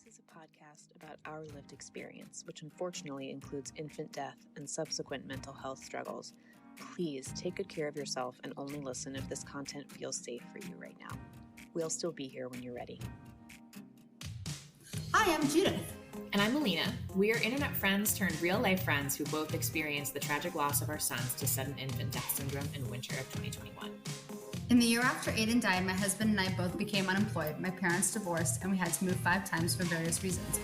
is a podcast about our lived experience, which unfortunately includes infant death and subsequent mental health struggles. Please take good care of yourself and only listen if this content feels safe for you right now. We'll still be here when you're ready. Hi, I'm Judith. And I'm Melina. We are internet friends turned real-life friends who both experienced the tragic loss of our sons to sudden infant death syndrome in winter of 2021. In the year after Aiden died, my husband and I both became unemployed. My parents divorced, and we had to move 5 times for various reasons.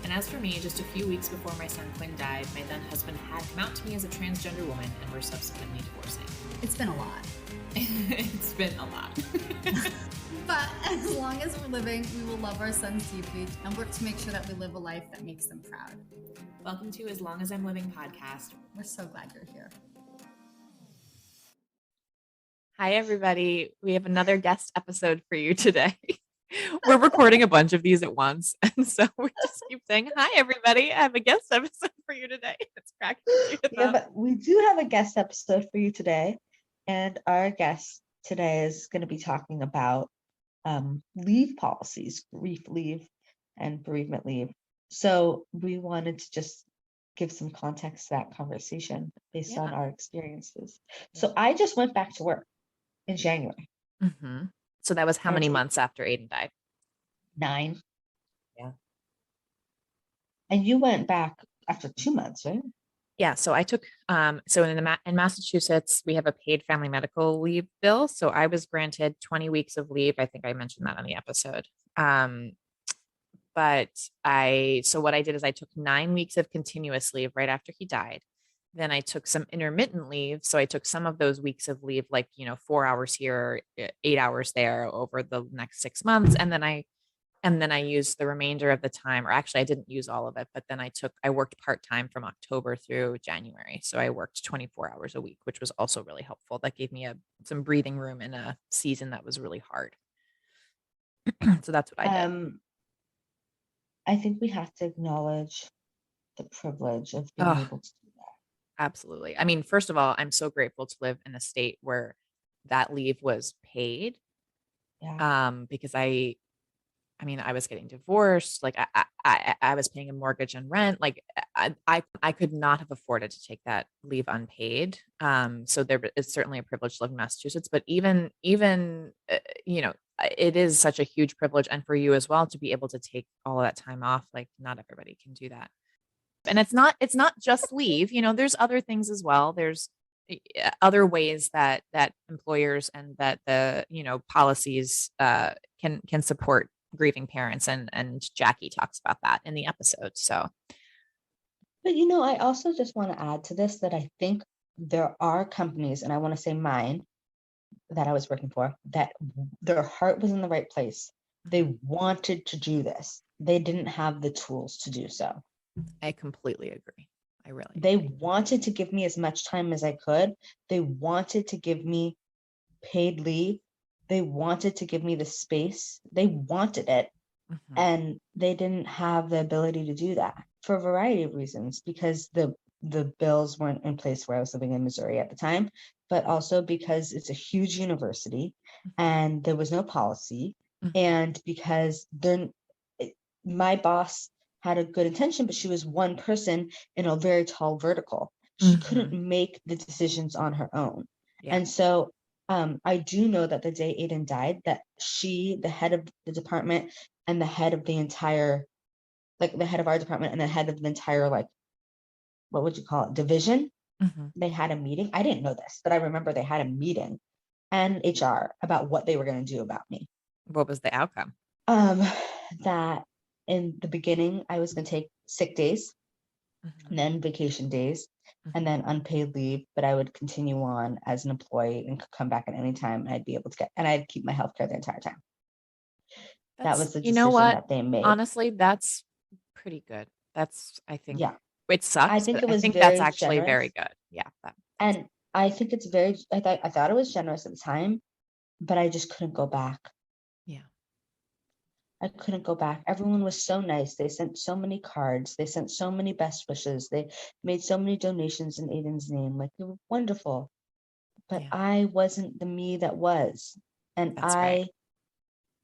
And as for me, just a few weeks before my son Quinn died, my then husband had come out to me as a transgender woman and were subsequently divorcing. It's been a lot. It's been a lot. But as long as we're living, we will love our sons deeply and work to make sure that we live a life that makes them proud. Welcome to As Long As I'm Living podcast. We're so glad you're here. Hi, everybody. We have another guest episode for you today. We're recording a bunch of these at once. And so we just keep saying, hi, everybody. I have a guest episode for you today. It's cracking me up. We do have a guest episode for you today. And our guest today is going to be talking about leave policies, grief leave and bereavement leave. So we wanted to just give some context to that conversation based on our experiences. So I just went back to work in January. Mm-hmm. So that was how many months after Aiden died? 9. Yeah. And you went back after 2 months, right? Yeah. So I took, so in Massachusetts, we have a paid family medical leave bill. So I was granted 20 weeks of leave. I think I mentioned that on the episode. So what I did is I took 9 weeks of continuous leave right after he died. Then I took some intermittent leave. So I took some of those weeks of leave, like, 4 hours here, 8 hours there over the next 6 months. And then I used the remainder of the time, or actually I didn't use all of it, but then I worked part-time from October through January. So I worked 24 hours a week, which was also really helpful. That gave me some breathing room in a season that was really hard. So that's what I did. I think we have to acknowledge the privilege of being able to do that. Absolutely. I mean, first of all, I'm so grateful to live in a state where that leave was paid. Yeah. Because I was getting divorced. Like I was paying a mortgage and rent. Like I could not have afforded to take that leave unpaid. So there is certainly a privilege to live in Massachusetts, but even it is such a huge privilege, and for you as well, to be able to take all of that time off. Like not everybody can do that. And it's not just leave, there's other things as well. There's other ways that employers and that the, policies can support grieving parents. And Jackie talks about that in the episode. So. But, I also just want to add to this that I think there are companies, and I want to say mine that I was working for, that their heart was in the right place. They wanted to do this. They didn't have the tools to do so. I completely agree. They wanted to give me as much time as I could. They wanted to give me paid leave. They wanted to give me the space. They wanted it. Mm-hmm. And they didn't have the ability to do that for a variety of reasons, because the bills weren't in place where I was living in Missouri at the time, but also because it's a huge university and there was no policy. Mm-hmm. And because my boss had a good intention, but she was one person in a very tall vertical. She couldn't make the decisions on her own. Yeah. And so I do know that the day Aiden died, that the head of the department and the head of the entire, like the head of our department and the head of the entire, like, what would you call it, division, they had a meeting. I didn't know this, but I remember they had a meeting and HR about what they were going to do about me. What was the outcome? That in the beginning, I was going to take sick days, and then vacation days, and then unpaid leave, but I would continue on as an employee and could come back at any time, and I'd be able to and I'd keep my healthcare the entire time. That was the decision that they made. Honestly, that's pretty good. I think, it sucks. I think that's actually very good. Yeah. And I think it's I thought it was generous at the time, but I just couldn't go back. Yeah. I couldn't go back. Everyone was so nice. They sent so many cards. They sent so many best wishes. They made so many donations in Aiden's name. Like, they were wonderful. But I wasn't the me that was. And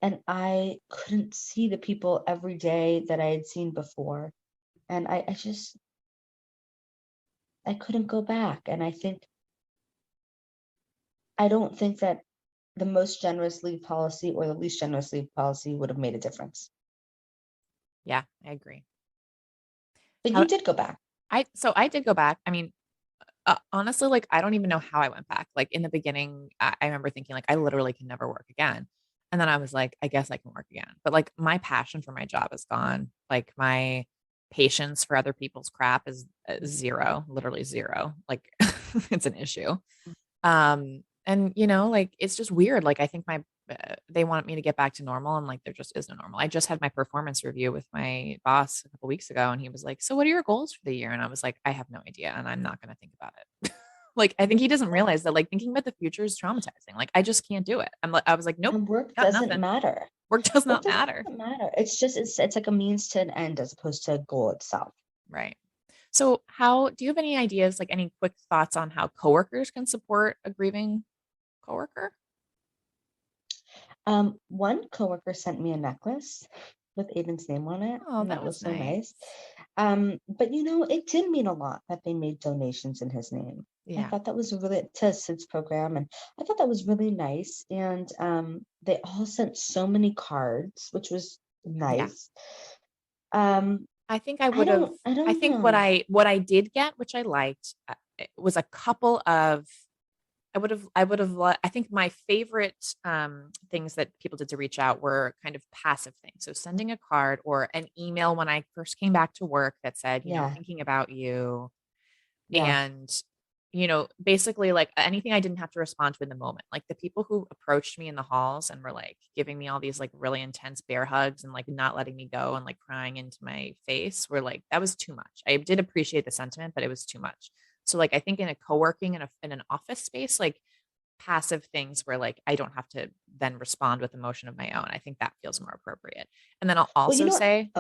and I couldn't see the people every day that I had seen before. And I couldn't go back. And I don't think that the most generous leave policy or the least generous leave policy would have made a difference. Yeah, I agree. But you did go back. I did go back. I mean, honestly, like, I don't even know how I went back. Like, in the beginning, I remember thinking, like, I literally can never work again. And then I was like, I guess I can work again. But like, my passion for my job is gone. Like, my patience for other people's crap is zero, literally zero. Like, it's an issue. And like, it's just weird. Like, I think they want me to get back to normal, and like, there just is no normal. I just had my performance review with my boss a couple weeks ago, and he was like, "So what are your goals for the year?" And I was like, "I have no idea, and I'm not going to think about it." Like, I think he doesn't realize that, like, thinking about the future is traumatizing. Like, I just can't do it. I was like, nope, And work got doesn't nothing. matter. Work does not matter. Doesn't matter. It's just it's like a means to an end as opposed to a goal itself. Right. So do you have any ideas, like any quick thoughts on how coworkers can support a grieving coworker? One coworker sent me a necklace with Aiden's name on it. Oh, and that that was was so nice. nice. But it did mean a lot that they made donations in his name. I Yeah. thought that was really to Sid's program, and I thought that was really nice. And they all sent so many cards, which was nice. I think I would have. I think know. what I did get, which I liked, was a couple of. I think my favorite things that people did to reach out were kind of passive things. So sending a card or an email when I first came back to work that said, thinking about you. Yeah. And, basically like anything I didn't have to respond to in the moment. Like the people who approached me in the halls and were like giving me all these like really intense bear hugs and like not letting me go and like crying into my face were like, that was too much. I did appreciate the sentiment, but it was too much. So like, I think in a co-working in an office space, like passive things where like, I don't have to then respond with emotion of my own. I think that feels more appropriate. And then I'll also say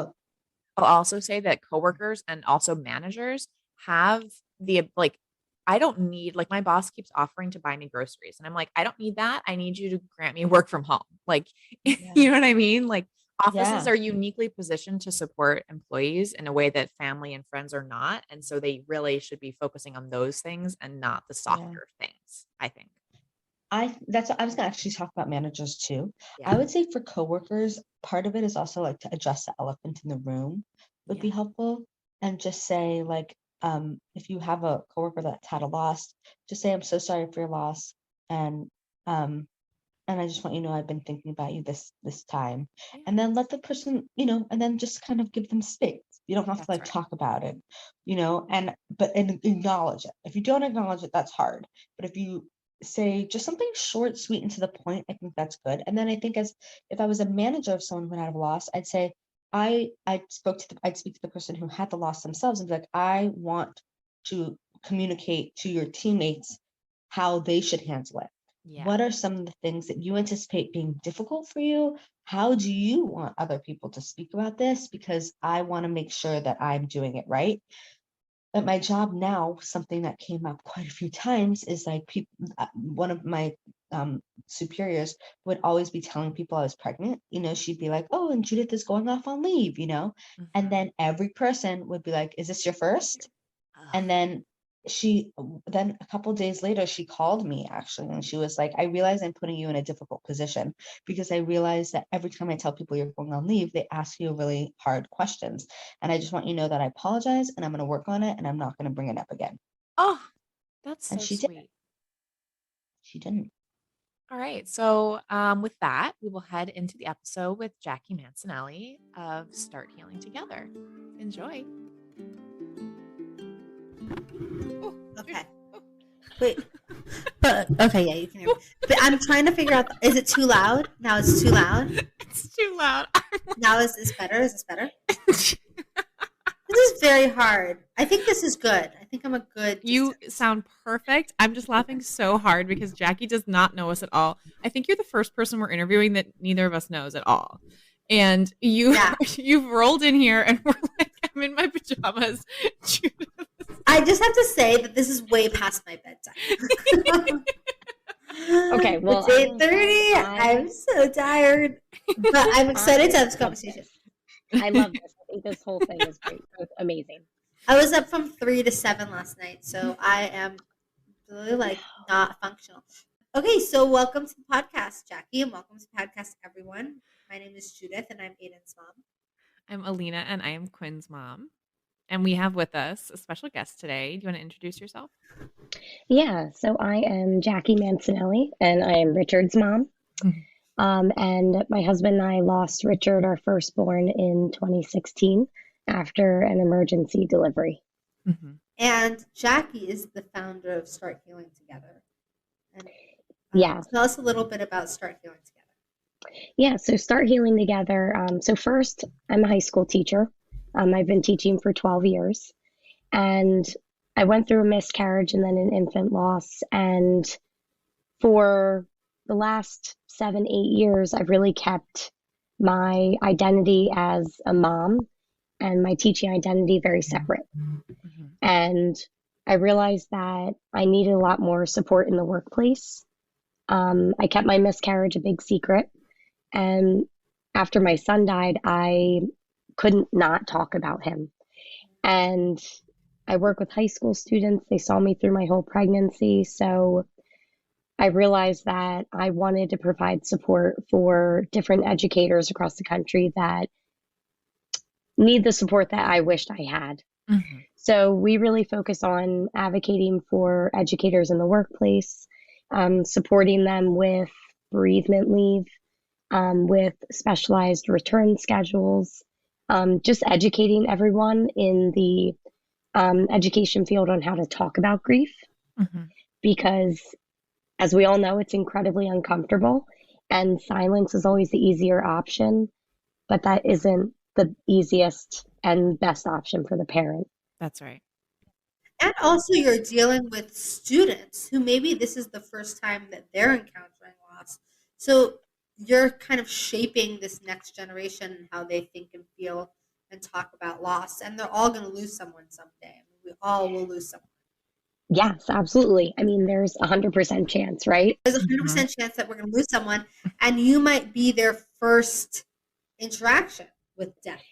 that coworkers and also managers have the, like, I don't need, like, my boss keeps offering to buy me groceries and I'm like, I don't need that. I need you to grant me work from home. Like, you know what I mean? Like offices are uniquely positioned to support employees in a way that family and friends are not. And so they really should be focusing on those things and not the softer things, I think. I was going to actually talk about managers too. I would say for coworkers, part of it is also like to address the elephant in the room would be helpful, and just say like, if you have a coworker that's had a loss, just say, I'm so sorry for your loss. And I just want you to know I've been thinking about you this time. And then let the person, and then just kind of give them space. You don't have to like talk about it, and acknowledge it. If you don't acknowledge it, that's hard. But if you say just something short, sweet, and to the point, I think that's good. And then I think if I was a manager of someone who had a loss, I'd say, I'd speak to the person who had the loss themselves and be like, I want to communicate to your teammates how they should handle it. Yeah. What are some of the things that you anticipate being difficult for you? How do you want other people to speak about this? Because I want to make sure that I'm doing it right. At my job now, something that came up quite a few times is like one of my superiors would always be telling people I was pregnant. She'd be like, oh, and Judith is going off on leave, and then every person would be like, is this your first? And then a couple days later, she called me actually, and she was like, I realize I'm putting you in a difficult position because I realize that every time I tell people you're going on leave, they ask you really hard questions. And I just want you to know that I apologize and I'm going to work on it and I'm not going to bring it up again. Oh, that's so sweet. She didn't. All right. So with that, we will head into the episode with Jackie Mancinelli of Start Healing Together. Enjoy. Okay. Wait. But okay, yeah, you can hear me. But I'm trying to figure out, is it too loud? Now it's too loud? It's too loud. Now is this better? Is this better? This is very hard. I think this is good. I think I'm a good You sound perfect. I'm just laughing so hard because Jackie does not know us at all. I think you're the first person we're interviewing that neither of us knows at all. And you've rolled in here and we're like, I'm in my pajamas. I just have to say that this is way past my bedtime. Okay, well, it's 8:30. I'm so tired, but I'm excited to have this conversation. I love this. I think this whole thing is great. It's amazing. I was up from 3 to 7 last night, so I am really like not functional. Okay, so welcome to the podcast, Jackie, and welcome to the podcast, everyone. My name is Judith, and I'm Aiden's mom. I'm Alina, and I am Quinn's mom. And we have with us a special guest today. Do you want to introduce yourself? Yeah, so I am Jackie Mancinelli, and I am Richard's mom. And my husband and I lost Richard, our firstborn, in 2016 after an emergency delivery. And Jackie is the founder of Start Healing Together. And, tell us a little bit about Start Healing Together. Yeah, so Start Healing Together. So first, I'm a high school teacher. I've been teaching for 12 years. And I went through a miscarriage and then an infant loss. And for the last 7-8 years, I've really kept my identity as a mom and my teaching identity very separate. And I realized that I needed a lot more support in the workplace. I kept my miscarriage a big secret. And after my son died, I couldn't not talk about him. And I work with high school students. They saw me through my whole pregnancy. So I realized that I wanted to provide support for different educators across the country that need the support that I wished I had. So we really focus on advocating for educators in the workplace, supporting them with bereavement leave, with specialized return schedules, just educating everyone in the education field on how to talk about grief. Because as we all know, it's incredibly uncomfortable and silence is always the easier option, but that isn't the easiest and best option for the parent. That's right. And also you're dealing with students who maybe this is the first time that they're encountering loss. So you're kind of shaping this next generation and how they think and feel and talk about loss. And they're all going to lose someone someday. We all will lose someone. Yes, absolutely. I mean, there's 100% chance, right? There's a 100% chance that we're going to lose someone, and you might be their first interaction with death.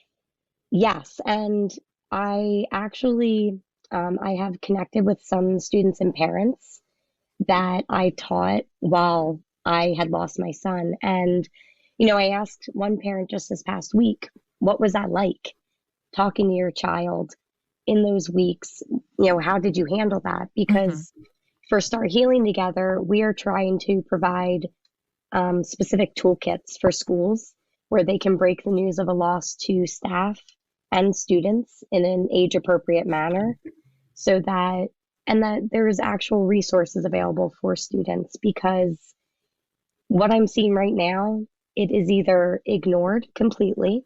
Yes, and I actually, I have connected with some students and parents that I taught while I had lost my son. And, I asked one parent just this past week, what was that like, talking to your child in those weeks? How did you handle that? Because for Start Healing Together, we are trying to provide specific toolkits for schools where they can break the news of a loss to staff and students in an age-appropriate manner, so that there's actual resources available for students. Because what I'm seeing right now, it is either ignored completely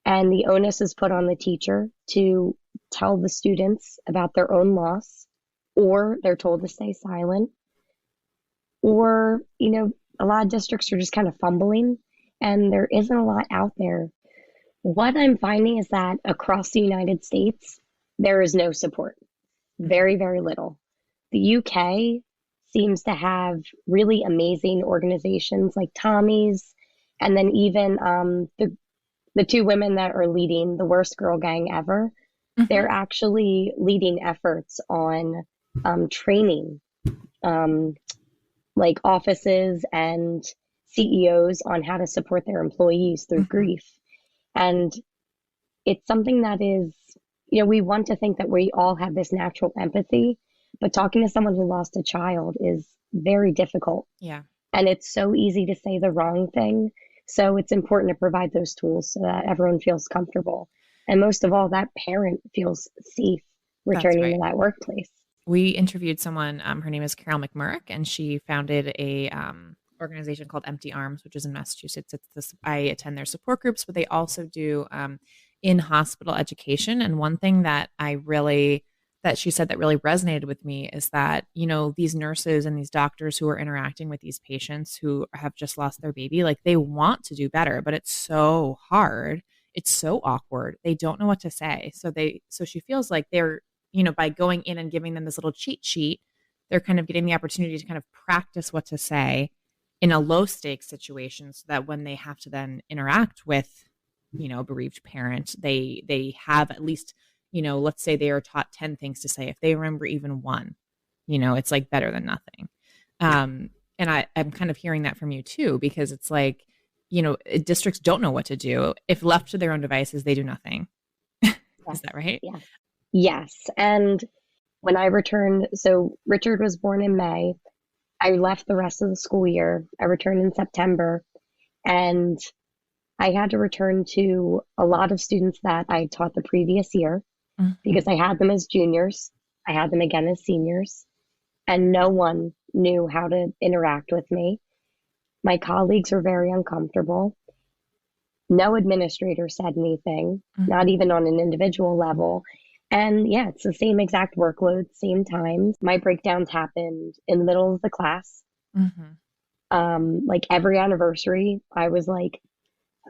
and the onus is put on the teacher to tell the students about their own loss, or they're told to stay silent, or, a lot of districts are just kind of fumbling and there isn't a lot out there. What I'm finding is that across the United States, there is no support, very, very little. The UK seems to have really amazing organizations like Tommy's, and then even the two women that are leading the Worst Girl Gang Ever, they're actually leading efforts on training like offices and CEOs on how to support their employees through grief. And it's something that is, we want to think that we all have this natural empathy, but talking to someone who lost a child is very difficult. Yeah. And it's so easy to say the wrong thing. So it's important to provide those tools so that everyone feels comfortable. And most of all, that parent feels safe returning to that workplace. We interviewed someone, her name is Carol McMurrick, and she founded a organization called Empty Arms, which is in Massachusetts. I attend their support groups, but they also do in-hospital education. And one thing that that she said that really resonated with me is that, these nurses and these doctors who are interacting with these patients who have just lost their baby, like, they want to do better, but it's so hard. It's so awkward. They don't know what to say. So she feels like they're, by going in and giving them this little cheat sheet, they're kind of getting the opportunity to kind of practice what to say in a low stakes situation, so that when they have to then interact with, a bereaved parent, they have at least, let's say they are taught 10 things to say. If they remember even one, it's like better than nothing. And I'm kind of hearing that from you too, because it's like, districts don't know what to do. If left to their own devices, they do nothing. Is that right? Yeah. Yes. And when I returned, so Richard was born in May. I left the rest of the school year. I returned in September, and I had to return to a lot of students that I taught the previous year because I had them as juniors. I had them again as seniors, and no one knew how to interact with me. My colleagues were very uncomfortable. No administrator said anything, not even on an individual level. And yeah, it's the same exact workload, same times. My breakdowns happened in the middle of the class. Like every anniversary, I was like,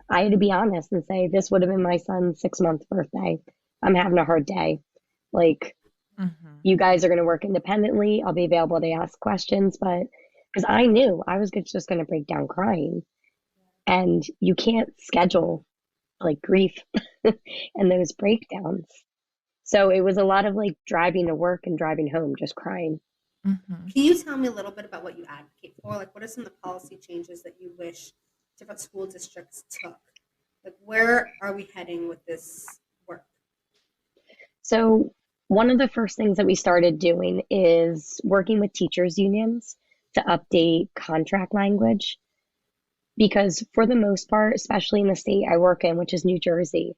I had to be honest and say, this would have been my son's 6-month birthday. I'm having a hard day. Like, you guys are going to work independently. I'll be available to ask questions, but because I knew I was just going to break down crying. And you can't schedule like grief and those breakdowns. So it was a lot of like driving to work and driving home, just crying. Can you tell me a little bit about what you advocate for? Like, what are some of the policy changes that you wish different school districts took? Like, where are we heading with this work? So one of the first things that we started doing is working with teachers' unions to update contract language. Because for the most part, especially in the state I work in, which is New Jersey,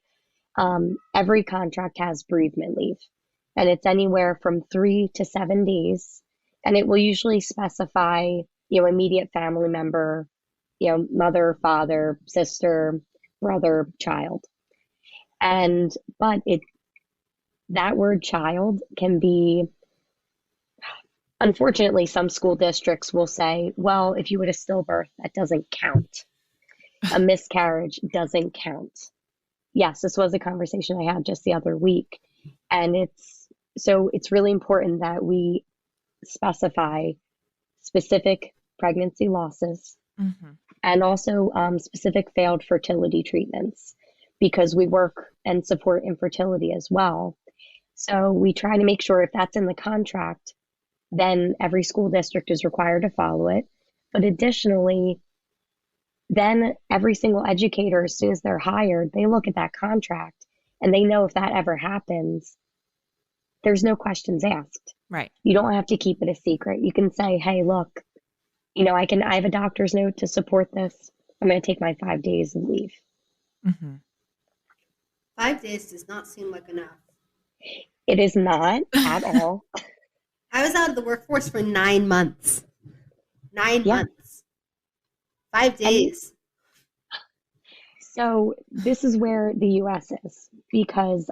every contract has bereavement leave. And it's anywhere from 3 to 7 days. And it will usually specify, immediate family member, mother, father, sister, brother, child. But that word child can be, unfortunately, some school districts will say, well, if you had a stillbirth, that doesn't count. A miscarriage doesn't count. Yes, this was a conversation I had just the other week. And it's really important that we specify specific pregnancy losses and also specific failed fertility treatments, because we work and support infertility as well. So we try to make sure if that's in the contract, then every school district is required to follow it. But additionally, then every single educator, as soon as they're hired, they look at that contract and they know if that ever happens, there's no questions asked. Right. You don't have to keep it a secret. You can say, hey, look, I have a doctor's note to support this. I'm going to take my 5 days of leave. 5 days does not seem like enough. It is not at all. I was out of the workforce for 9 months. 9 months. 5 days. So this is where the U.S. is, because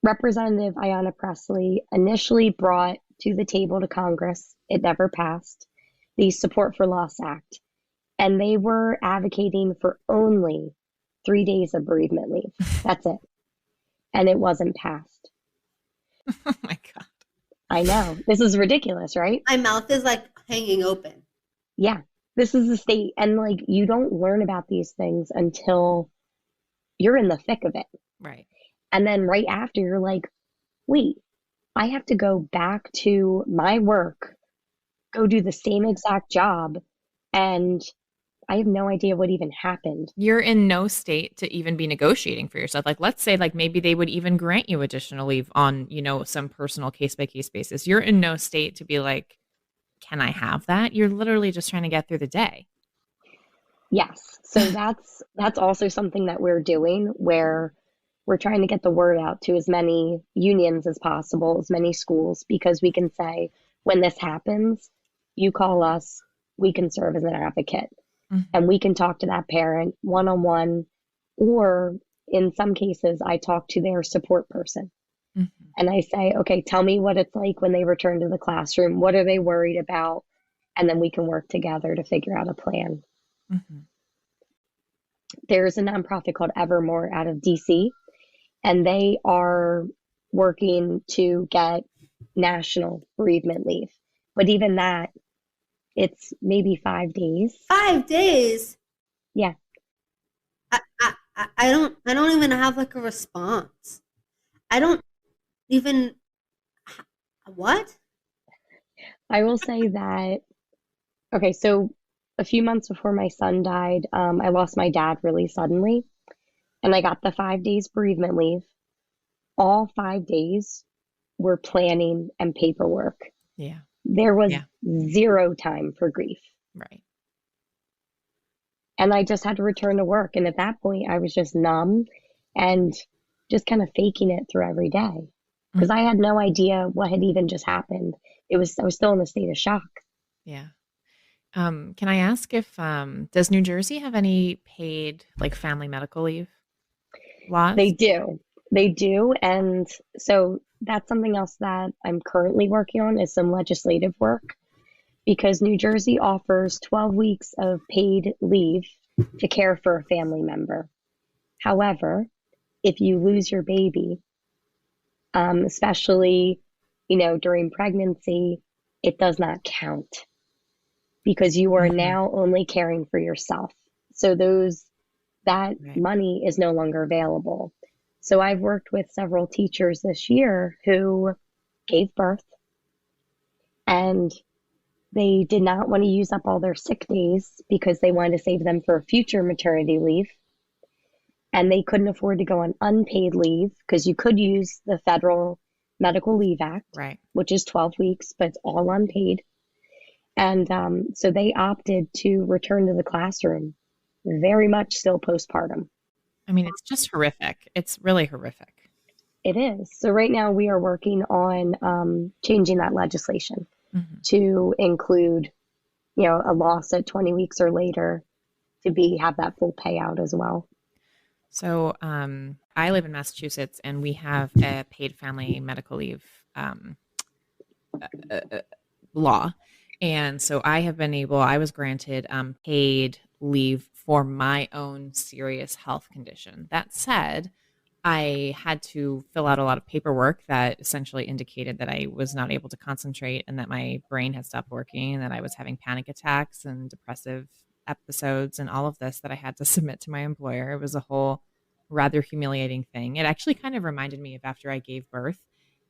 Representative Ayanna Pressley initially brought to the table to Congress, it never passed, the Support for Loss Act. And they were advocating for only 3 days of bereavement leave. That's it. And it wasn't passed. Oh my God. I know. This is ridiculous, right? My mouth is like hanging open. Yeah. This is the state. And like, you don't learn about these things until you're in the thick of it. Right. And then right after, you're like, wait, I have to go back to my work, go do the same exact job, and I have no idea what even happened. You're in no state to even be negotiating for yourself. Like, let's say, like, maybe they would even grant you additional leave on, some personal case-by-case basis. You're in no state to be like, can I have that? You're literally just trying to get through the day. Yes. So that's also something that we're doing, where we're trying to get the word out to as many unions as possible, as many schools, because we can say, when this happens, you call us, we can serve as an advocate. And we can talk to that parent one-on-one, or in some cases, I talk to their support person. And I say, okay, tell me what it's like when they return to the classroom. What are they worried about? And then we can work together to figure out a plan. There's a nonprofit called Evermore out of DC, and they are working to get national bereavement leave. But even that, it's maybe 5 days. 5 days? Yeah. I don't even have like a response. I don't even, what? I will say that, okay, so a few months before my son died, I lost my dad really suddenly, and I got the 5 days bereavement leave. All 5 days were planning and paperwork. Yeah. There was Yeah. zero time for grief. Right. And I just had to return to work. And at that point, I was just numb and just kind of faking it through every day because I had no idea what had even just happened. I was still in a state of shock. Yeah. Can I ask if does New Jersey have any paid like family medical leave laws? They do. And so that's something else that I'm currently working on is some legislative work, because New Jersey offers 12 weeks of paid leave to care for a family member. However, if you lose your baby, especially, during pregnancy, it does not count because you are now only caring for yourself. So that money is no longer available. So I've worked with several teachers this year who gave birth and they did not want to use up all their sick days because they wanted to save them for future maternity leave. And they couldn't afford to go on unpaid leave because you could use the Federal Medical Leave Act, right, which is 12 weeks, but it's all unpaid. And so they opted to return to the classroom, very much still postpartum. I mean, it's just horrific. It's really horrific. It is. So right now we are working on changing that legislation to include, a loss at 20 weeks or later to have that full payout as well. So I live in Massachusetts and we have a paid family medical leave law. And so I was granted paid leave for my own serious health condition. That said, I had to fill out a lot of paperwork that essentially indicated that I was not able to concentrate and that my brain had stopped working and that I was having panic attacks and depressive episodes and all of this that I had to submit to my employer. It was a whole rather humiliating thing. It actually kind of reminded me of after I gave birth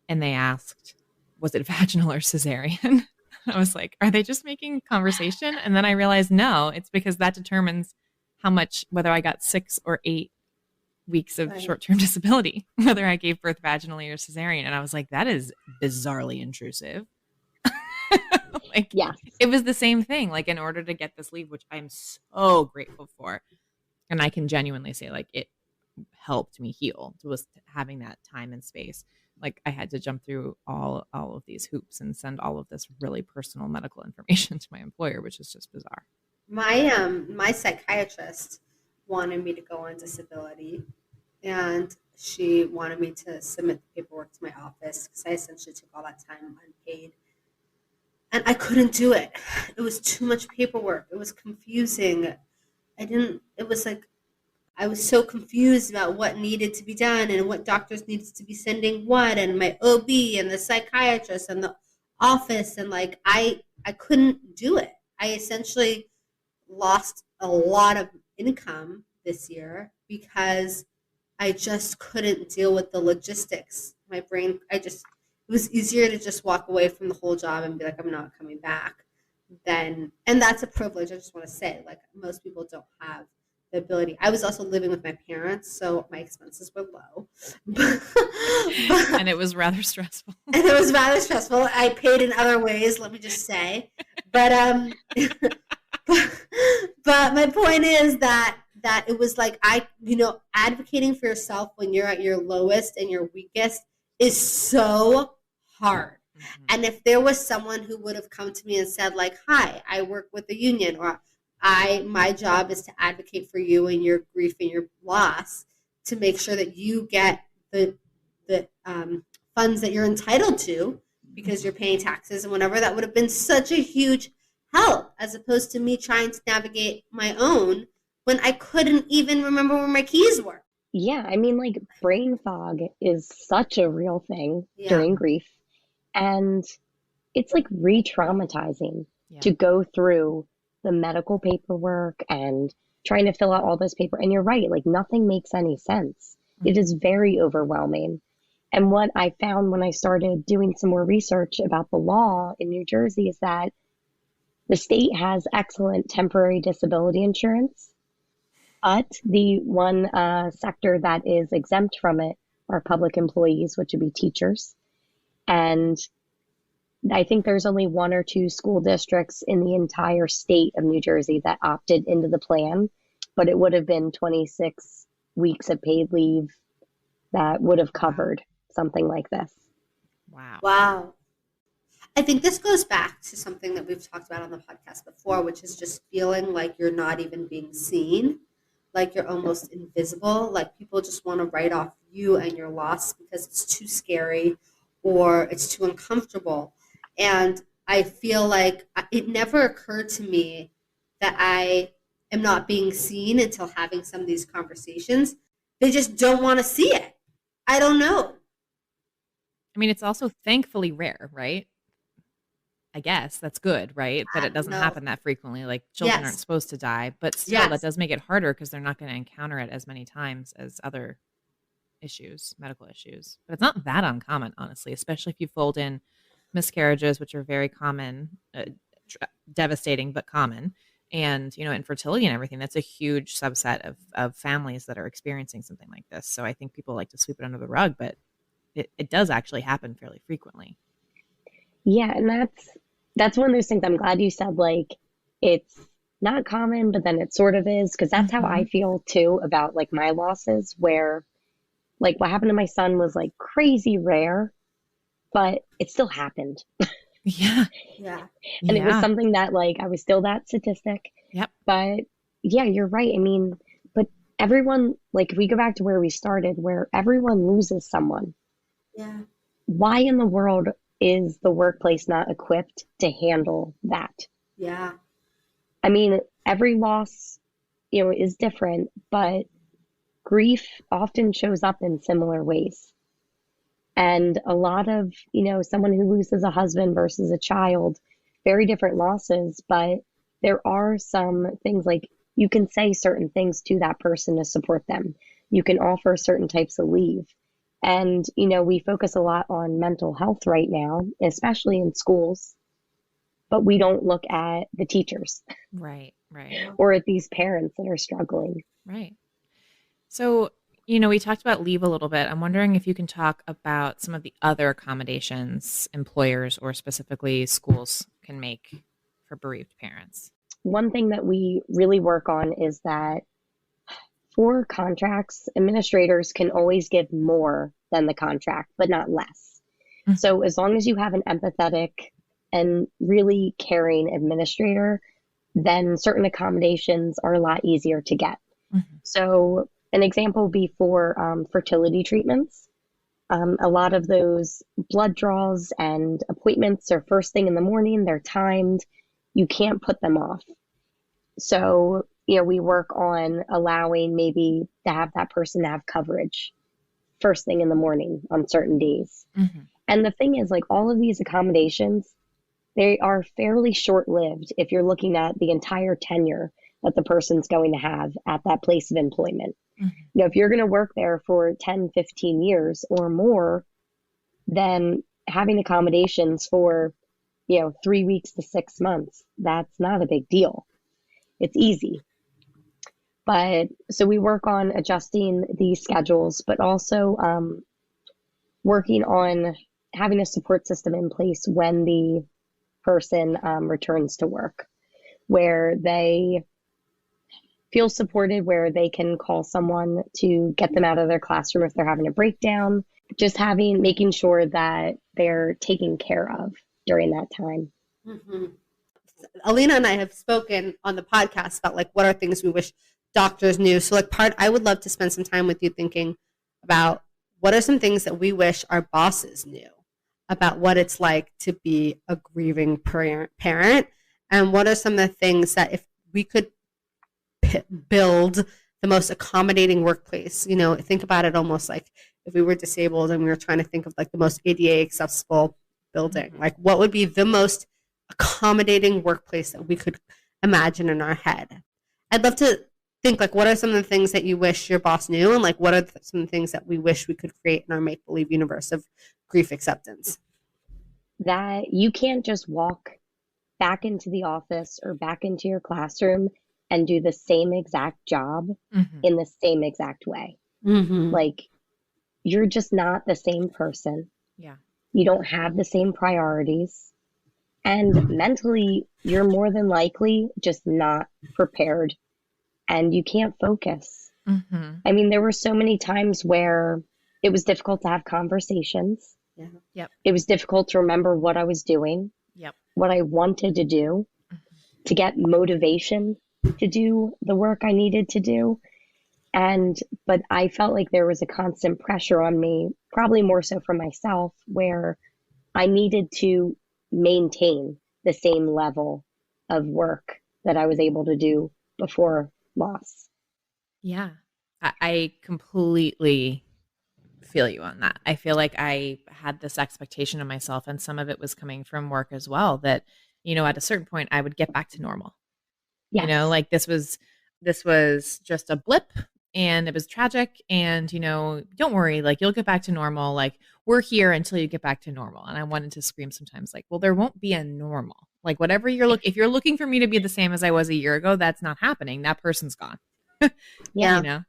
and they asked, was it vaginal or cesarean? I was like, are they just making conversation? And then I realized, no, it's because that determines how much, whether I got 6 or 8 weeks of short-term disability, whether I gave birth vaginally or cesarean. And I was like, that is bizarrely intrusive. It was the same thing. Like in order to get this leave, which I'm so grateful for. And I can genuinely say like it helped me heal, was having that time and space. Like I had to jump through all of these hoops and send all of this really personal medical information to my employer, which is just bizarre. My psychiatrist wanted me to go on disability, and she wanted me to submit the paperwork to my office because I essentially took all that time unpaid. And I couldn't do it. It was too much paperwork. It was confusing. I was so confused about what needed to be done and what doctors needed to be sending what, and my OB and the psychiatrist and the office. And like, I couldn't do it. I essentially lost a lot of income this year because I just couldn't deal with the logistics. My brain, it was easier to just walk away from the whole job and be like, I'm not coming back. And that's a privilege. I just want to say, like, most people don't have the ability. I was also living with my parents, so my expenses were low. And it was rather stressful. I paid in other ways, let me just say. But but my point is that it was like advocating for yourself when you're at your lowest and your weakest is so hard. Mm-hmm. And if there was someone who would have come to me and said like, hi, I work with the union, or my job is to advocate for you and your grief and your loss to make sure that you get the funds that you're entitled to because you're paying taxes and whatever, that would have been such a huge help as opposed to me trying to navigate my own when I couldn't even remember where my keys were. Yeah, I mean, like brain fog is such a real thing during grief. And it's like re-traumatizing to go through the medical paperwork and trying to fill out all this paper. And you're right, like nothing makes any sense. It is very overwhelming. And what I found when I started doing some more research about the law in New Jersey is that the state has excellent temporary disability insurance, but the one sector that is exempt from it are public employees, which would be teachers. And I think there's only 1 or 2 school districts in the entire state of New Jersey that opted into the plan, but it would have been 26 weeks of paid leave that would have covered something like this. Wow. I think this goes back to something that we've talked about on the podcast before, which is just feeling like you're not even being seen, like you're almost invisible, like people just want to write off you and your loss because it's too scary or it's too uncomfortable. And I feel like it never occurred to me that I am not being seen until having some of these conversations. They just don't want to see it. I don't know. I mean, it's also thankfully rare, right? I guess that's good, right? But it doesn't happen that frequently. Like children aren't supposed to die, but still that does make it harder because they're not going to encounter it as many times as other issues, medical issues. But it's not that uncommon, honestly, especially if you fold in miscarriages, which are very common, devastating, but common. And, infertility and everything, that's a huge subset of families that are experiencing something like this. So I think people like to sweep it under the rug, but it does actually happen fairly frequently. Yeah. And that's one of those things I'm glad you said, like, it's not common, but then it sort of is, because that's how I feel too about like my losses, where like what happened to my son was like crazy rare, but it still happened. Yeah. And it was something that like, I was still that statistic. Yep. But yeah, you're right. I mean, but everyone, like if we go back to where we started, where everyone loses someone. Yeah. Why in the world is the workplace not equipped to handle that? Yeah. I mean, every loss, is different, but grief often shows up in similar ways. And a lot of, someone who loses a husband versus a child, very different losses, but there are some things like you can say certain things to that person to support them. You can offer certain types of leave. And, we focus a lot on mental health right now, especially in schools, but we don't look at the teachers. Right. Or at these parents that are struggling. Right. So, we talked about leave a little bit. I'm wondering if you can talk about some of the other accommodations employers or specifically schools can make for bereaved parents. One thing that we really work on is that for contracts, administrators can always give more than the contract, but not less. Mm-hmm. So as long as you have an empathetic and really caring administrator, then certain accommodations are a lot easier to get. Mm-hmm. So an example would be for fertility treatments. A lot of those blood draws and appointments are first thing in the morning. They're timed. You can't put them off. So, we work on allowing maybe to have that person have coverage first thing in the morning on certain days. Mm-hmm. And the thing is, like, all of these accommodations, they are fairly short-lived if you're looking at the entire tenure that the person's going to have at that place of employment. Mm-hmm. If you're going to work there for 10, 15 years or more, then having accommodations for, 3 weeks to 6 months, that's not a big deal. It's easy. But so we work on adjusting these schedules, but also working on having a support system in place when the person returns to work, where they feel supported, where they can call someone to get them out of their classroom if they're having a breakdown, just making sure that they're taken care of during that time. Mm-hmm. Alina and I have spoken on the podcast about like what are things we wish doctors knew. So like I would love to spend some time with you thinking about what are some things that we wish our bosses knew about what it's like to be a grieving parent, and what are some of the things that if we could build the most accommodating workplace, think about it almost like if we were disabled and we were trying to think of like the most ADA accessible building? Like, what would be the most accommodating workplace that we could imagine in our head? I'd love to think, like, what are some of the things that you wish your boss knew, and like, what are some of the things that we wish we could create in our make-believe universe of grief acceptance? That you can't just walk back into the office or back into your classroom and do the same exact job in the same exact way. Like, you're just not the same person. Yeah. You don't have the same priorities. And mentally, you're more than likely just not prepared and you can't focus. I mean, there were so many times where it was difficult to have conversations. It was difficult to remember what I was doing, what I wanted to do, to get motivation to do the work I needed to do. But I felt like there was a constant pressure on me, probably more so from myself, where I needed to maintain the same level of work that I was able to do before loss. Yeah. I completely feel you on that. I feel like I had this expectation of myself, and some of it was coming from work as well, that, at a certain point I would get back to normal. Like this was just a blip and it was tragic, and, don't worry, like, you'll get back to normal. Like, we're here until you get back to normal. And I wanted to scream sometimes, like, well, there won't be a normal. Like, whatever if you're looking for me to be the same as I was a year ago, that's not happening. That person's gone. And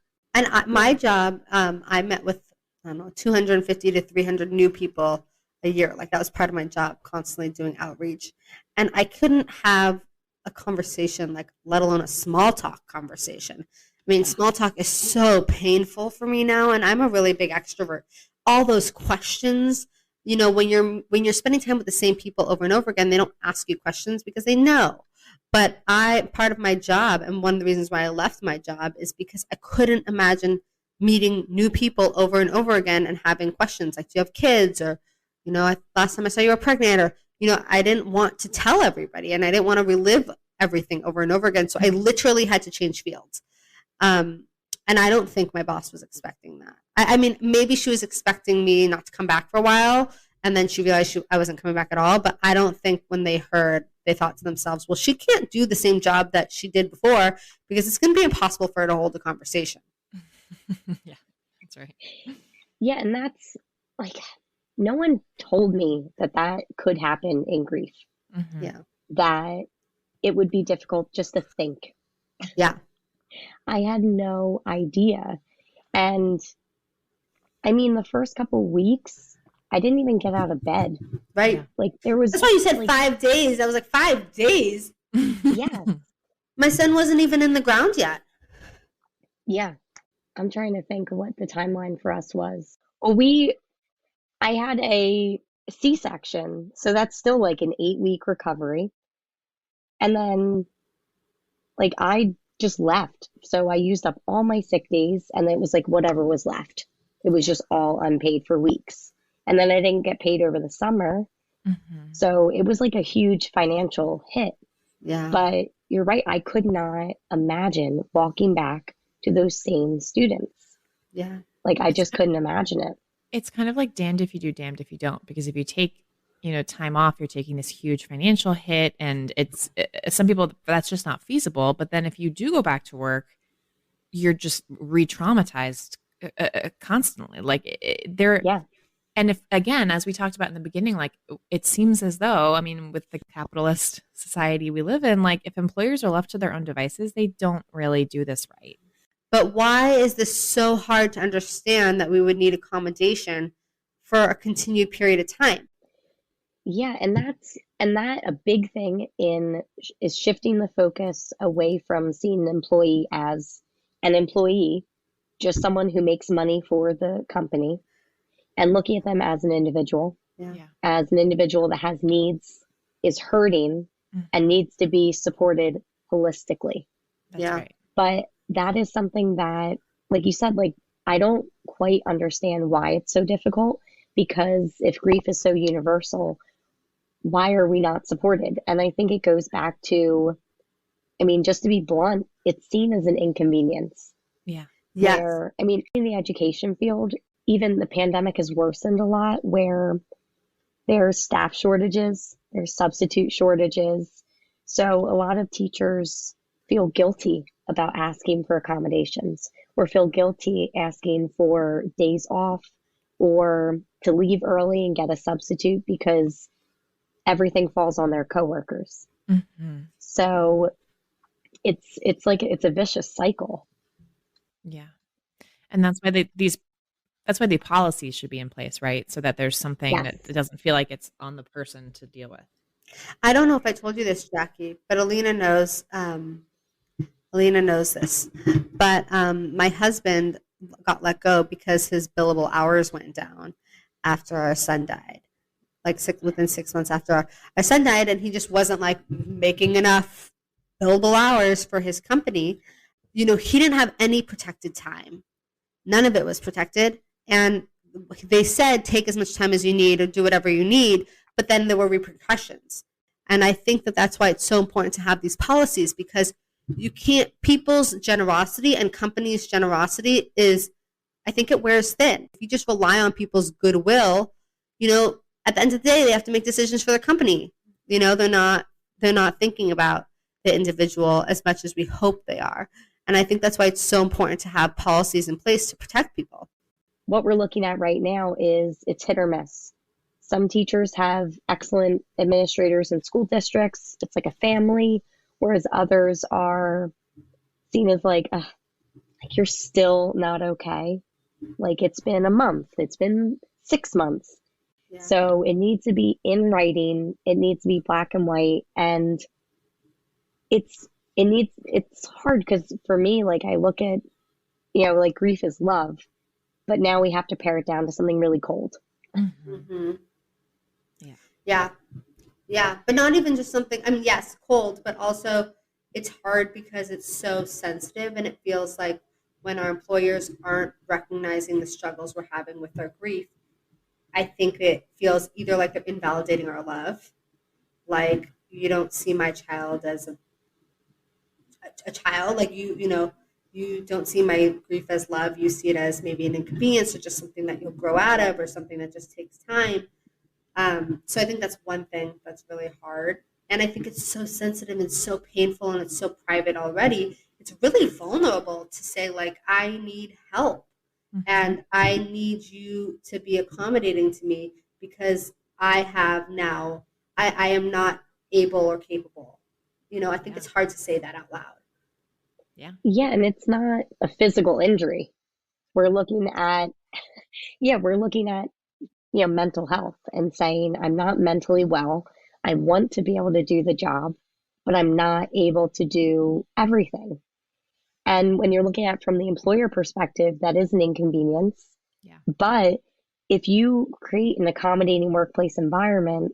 my job, I met with, I don't know, 250 to 300 new people a year. Like, that was part of my job, constantly doing outreach. And I couldn't have a conversation, like, let alone a small talk conversation. I mean, small talk is so painful for me now, and I'm a really big extrovert. All those questions, when you're spending time with the same people over and over again, they don't ask you questions because they know. But part of my job, and one of the reasons why I left my job, is because I couldn't imagine meeting new people over and over again and having questions like, do you have kids? Or, last time I saw you were pregnant. Or, I didn't want to tell everybody, and I didn't want to relive everything over and over again. So I literally had to change fields. And I don't think my boss was expecting that. I mean, maybe she was expecting me not to come back for a while, and then she realized I wasn't coming back at all. But I don't think when they heard, they thought to themselves, well, she can't do the same job that she did before, because it's going to be impossible for her to hold a conversation. Yeah, that's right. Yeah, and that's, like, no one told me that could happen in grief. Yeah. That it would be difficult just to think. Yeah. I had no idea. And I mean, the first couple weeks, I didn't even get out of bed. Right. Like, there was. That's why you said 5 days. I was like, 5 days? Yeah. My son wasn't even in the ground yet. Yeah. I'm trying to think of what the timeline for us was. Well, I had a C-section, so that's still like an 8-week recovery. And then, like, I just left. So I used up all my sick days, and it was like whatever was left. It was just all unpaid for weeks. And then I didn't get paid over the summer. So it was like a huge financial hit. Yeah. But you're right. I could not imagine walking back to those same students. Yeah. Like, I just couldn't imagine it. It's kind of like damned if you do, damned if you don't. Because if you take, time off, you're taking this huge financial hit, and it's some people, that's just not feasible. But then if you do go back to work, you're just re-traumatized constantly. Like, Yeah. And if, again, as we talked about in the beginning, like, it seems as though, I mean, with the capitalist society we live in, like, if employers are left to their own devices, they don't really do this right. But why is this so hard to understand that we would need accommodation for a continued period of time? Yeah, and that a big thing is shifting the focus away from seeing an employee as an employee, just someone who makes money for the company, and looking at them as an individual, as an individual that has needs, is hurting, and needs to be supported holistically. That's right. But that is something that, like you said, like, I don't quite understand why it's so difficult, because if grief is so universal, why are we not supported? And I think it goes back to, I mean, just to be blunt, it's seen as an inconvenience. Yeah. Yes. Where, I mean, in the education field, even the pandemic has worsened a lot, where There's staff shortages, there's substitute shortages. So a lot of teachers feel guilty about asking for accommodations or feel guilty asking for days off or to leave early and get a substitute because everything falls on their coworkers. Mm-hmm. So it's like it's a vicious cycle. Yeah. And that's why that's why the policies should be in place, right? So that there's something Yes. that it doesn't feel like it's on the person to deal with. I don't know if I told you this, Jackie, but Alina knows. Alina knows this, but my husband got let go because his billable hours went down after our son died, like within 6 months after our son died, and he just wasn't like making enough billable hours for his company. You know, he didn't have any protected time. None of it was protected, and they said take as much time as you need or do whatever you need, but then there were repercussions. And I think that that's why it's so important to have these policies, because you can't, people's generosity and companies' generosity is, I think it wears thin. If you just rely on people's goodwill, you know, at the end of the day, they have to make decisions for their company. You know, they're not thinking about the individual as much as we hope they are. And I think that's why it's so important to have policies in place to protect people. What we're looking at right now is it's hit or miss. Some teachers have excellent administrators in school districts. It's like a family, whereas others are seen as like you're still not okay. Like it's been a month, it's been 6 months. Yeah. So it needs to be in writing. It needs to be black and white. And it's hard because for me, like I look at, you know, like grief is love, but now we have to pare it down to something really cold. Mm-hmm. Mm-hmm. Yeah. But not even just something, I mean, yes, cold, but also it's hard because it's so sensitive, and it feels like when our employers aren't recognizing the struggles we're having with our grief, I think it feels either like they're invalidating our love, like you don't see my child as a child, like you know, you don't see my grief as love, you see it as maybe an inconvenience or just something that you'll grow out of or something that just takes time. So I think that's one thing that's really hard. And I think it's so sensitive and so painful and it's so private already. It's really vulnerable to say, like, I need help and I need you to be accommodating to me because I am not able or capable. You know, I think it's hard to say that out loud. Yeah, and it's not a physical injury. We're looking at, you know, mental health and saying, I'm not mentally well. I want to be able to do the job, but I'm not able to do everything. And when you're looking at it from the employer perspective, that is an inconvenience. Yeah. But if you create an accommodating workplace environment,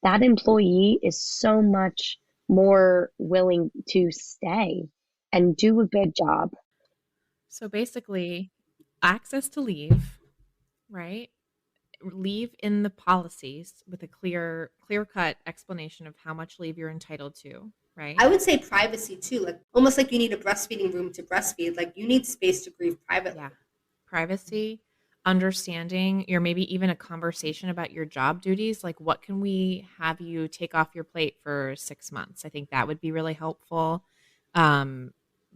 that employee is so much more willing to stay and do a good job. So basically, access to leave, right? Leave in the policies with a clear-cut explanation of how much leave you're entitled to, right? I would say privacy too, like almost like you need a breastfeeding room to breastfeed. Like you need space to grieve privately. Yeah, privacy, understanding, or maybe even a conversation about your job duties. Like, what can we have you take off your plate for 6 months? I think that would be really helpful.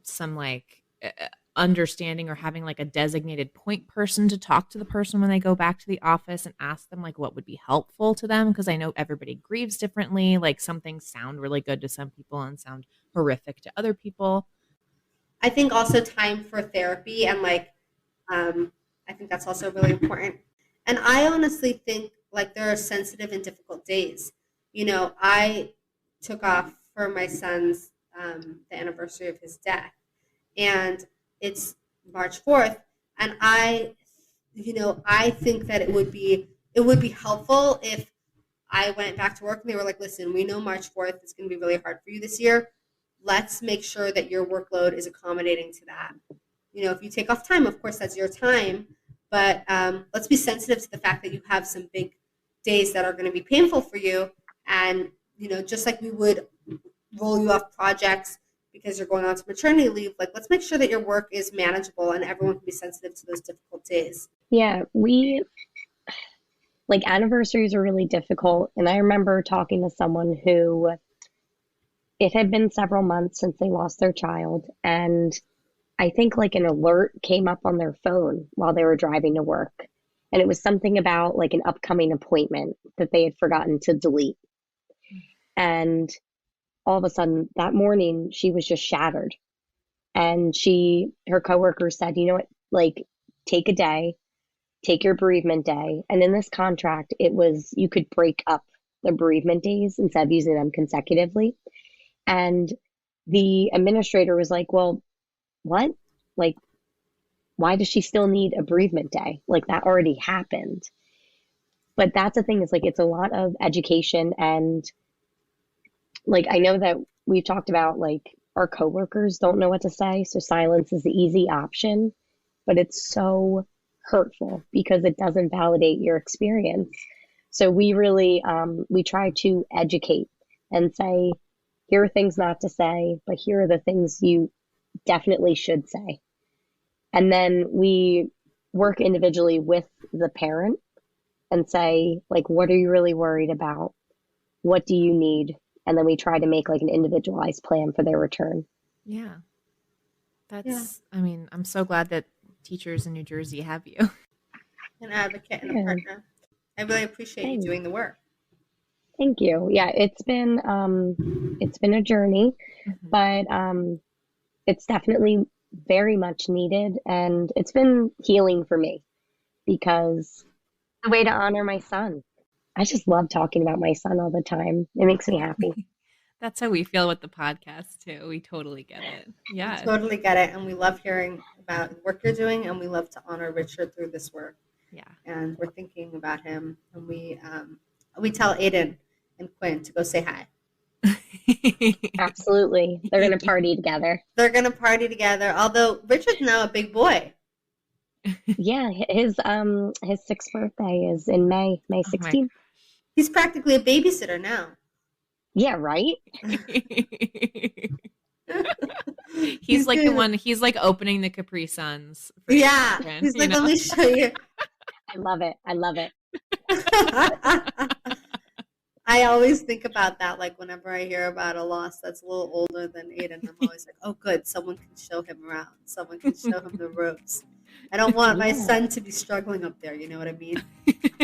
Some like understanding or having like a designated point person to talk to the person when they go back to the office and ask them like what would be helpful to them, because I know everybody grieves differently. Like some things sound really good to some people and sound horrific to other people. I think also time for therapy and like I think that's also really important. And I honestly think like there are sensitive and difficult days. You know, I took off for my son's the anniversary of his death, and it's March 4th, and I think that it would be helpful if I went back to work and they were like, listen, we know March 4th is going to be really hard for you this year. Let's make sure that your workload is accommodating to that. You know, if you take off time, of course, that's your time, but let's be sensitive to the fact that you have some big days that are going to be painful for you, and, you know, just like we would roll you off projects because you're going on to maternity leave, like let's make sure that your work is manageable and everyone can be sensitive to those difficult days. Yeah, we like anniversaries are really difficult. And I remember talking to someone who it had been several months since they lost their child. And I think like an alert came up on their phone while they were driving to work. And it was something about like an upcoming appointment that they had forgotten to delete. And all of a sudden that morning, she was just shattered. And her coworker said, you know what, like take a day, take your bereavement day. And in this contract, it was, you could break up the bereavement days instead of using them consecutively. And the administrator was like, well, what? Like, why does she still need a bereavement day? Like that already happened. But that's the thing, is like, it's a lot of education. And like, I know that we've talked about like our coworkers don't know what to say. So silence is the easy option, but it's so hurtful because it doesn't validate your experience. So we really, we try to educate and say, here are things not to say, but here are the things you definitely should say. And then we work individually with the parent and say, like, what are you really worried about? What do you need? And then we try to make like an individualized plan for their return. Yeah. I mean, I'm so glad that teachers in New Jersey have you. An advocate and a partner. I really appreciate you doing the work. Thank you. Yeah, it's been a journey, but it's definitely very much needed, and it's been healing for me because the way to honor my son. I just love talking about my son all the time. It makes me happy. That's how we feel with the podcast too. We totally get it. Yeah. We totally get it. And we love hearing about the work you're doing, and we love to honor Richard through this work. Yeah. And we're thinking about him, and we tell Aiden and Quinn to go say hi. Absolutely. They're going to party together. They're going to party together. Although Richard's now a big boy. Yeah. His 6th birthday is in May 16th. He's practically a babysitter now. Yeah, right? He's like the one, he's like opening the Capri Suns. Yeah. He's like, let me show you. I love it. I love it. I always think about that, like whenever I hear about a loss that's a little older than Aiden, I'm always like, oh good, someone can show him around. Someone can show him the ropes. I don't want my son to be struggling up there, you know what I mean?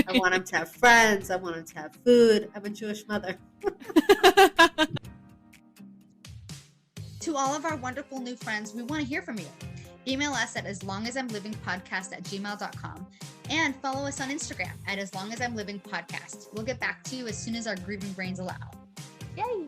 I want him to have friends. I want him to have food. I'm a Jewish mother. To all of our wonderful new friends, we want to hear from you. Email us at aslongasimlivingpodcast@gmail.com and follow us on Instagram at aslongasimlivingpodcast. We'll get back to you as soon as our grieving brains allow. Yay!